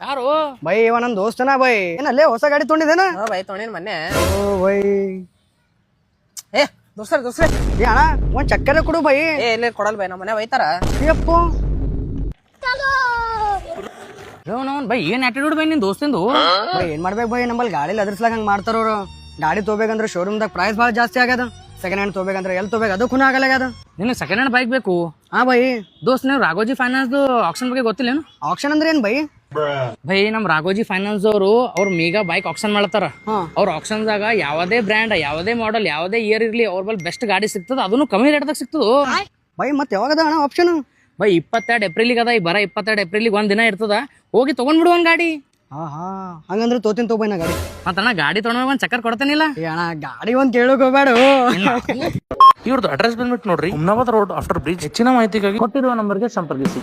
ಯಾರು ಬೈ ಇವ ನನ್ ದೋಸ್ತನ ಬೈ ಏನಲ್ಲೇ ಹೊಸ ಗಾಡಿ ತೊಗೊಂಡಿದ್ದೇನ ಬೈ ತೊಗೊಂಡಿನ್ ಮೊನ್ನೆ. ಓ ಬೈ ಏ ದೋಸ್ತರ ಏ ಅಣ್ಣ ಒಂದ್ ಚಕ್ಕರೆ ಕೊಡು ಬೈ. ಏ ಇಲ್ಲಿ ಕೊಡಲ್ ಬೈ ನಮ್ಮ ಮನೆ ಒಯ್ತಾರ. ಅಯ್ಯಪ್ಪು ಅವ್ನು ಬೈ ಏನ್ ಆಟಿಟ್ಯೂಡ್ ಬೈ ನಿನ್ ದೋಸ್ತಿಂದು. ಬೈ ಏನ್ ಮಾಡ್ಬೇಕು ಬೈ ನಮ್ಮಲ್ಲಿ ಗಾಡಿಲಿ ಅದ್ರಸ್ಲಾಗ ಹಂಗ ಮಾಡ್ತಾರ ಅವ್ರು. ಗಾಡಿ ತಗೋಬೇಕಂದ್ರೆ ಶೋರೂಮ್ದಾಗ ಪ್ರೈಸ್ ಭಾಳ ಜಾಸ್ತಿ ಆಗ್ಯದ. ಸೆಕೆಂಡ್ ಹ್ಯಾಂಡ್ ತಗೋಬೇಕಂದ್ರೆ ಎಲ್ಲಿ ತಗೋಬೇಕು ಅದು ಖುನ ಆಗಲ್ಲ. ನಿನಗೆ ಸೆಕೆಂಡ್ ಹ್ಯಾಂಡ್ ಬೈಕ್ ಬೇಕು? ಹಾ ಬೈ. ದೋಸ್ತ್ ನೀವು ರಾಘೋಜಿ ಫೈನಾನ್ಸ್ ಆಪ್ಷನ್ ಬಗ್ಗೆ ಗೊತ್ತಿಲ್ಲೇನು? ಆಪ್ಷನ್ ಅಂದ್ರೆ ಏನ್ ಬೈ? ಬೈ ನಮ್ ರಾಘೋಜಿ ಫೈನಾನ್ಸ್ ಅವ್ರು ಮೇಗಾ ಬೈಕ್ ಆಪ್ಷನ್ ಮಾಡ್ತಾರ. ಅವ್ರ ಆಪ್ಷನ್ದಾಗ ಯಾವುದೇ ಬ್ರ್ಯಾಂಡ್, ಯಾವುದೇ ಮಾಡೆಲ್, ಯಾವುದೇ ಇಯರ್ ಇರ್ಲಿ ಅವ್ರ ಬಲ್ ಬೆಸ್ಟ್ ಗಾಡಿ ಸಿಗ್ತದ, ಅದನ್ನು ಕಮ್ಮಿ ರೇಟ್ದಾಗ ಸಿಗ್ತದ. ಬೈ ಮತ್ತೆ ಯಾವಾಗದ ಅಣ್ಣ ಆಪ್ಷನ್? ಬೈ 22 ಏಪ್ರಿಲಿಗೆ ಅದ. ಈ ಬರ 22 ಏಪ್ರಿಲಿಗೆ ಒಂದ್ ದಿನ ಇರ್ತದ. ಹೋಗಿ ತಗೊಂಡ್ಬಿಡು ಒಂದ್ ಗಾಡಿ. ಹಾ ಹಾ ಹಂಗಂದ್ರೆ ತೋತಿನ್ ತಗೋ ಬೈ ನಾ ಗಾಡಿ. ಮತ್ತಣ್ಣ ಗಾಡಿ ತಗೊಂಡ್ ಒಂದ್ ಚಕ್ಕರ್ ಕೊಡ್ತೇನಿಲ್ಲ. ಏ ಅಣ್ಣ ಗಾಡಿ ಒಂದ್ ಕೇಳೋಕ್ ಹೋಗ್ಬೇಡ. ಇವ್ರದ್ದು ಅಡ್ರೆಸ್ ಬಂದ್ಬಿಟ್ಟು ನೋಡ್ರಿ, ಹುಮ್ನಾಬಾದ್ ರೋಡ್ ಆಫ್ಟರ್ ಬ್ರಿಡ್ಜ್. ಹೆಚ್ಚಿನ ಮಾಹಿತಿಗಾಗಿ ಕೊಟ್ಟಿರುವ ನಂಬರ್ಗೆ ಸಂಪರ್ಕಿಸಿ.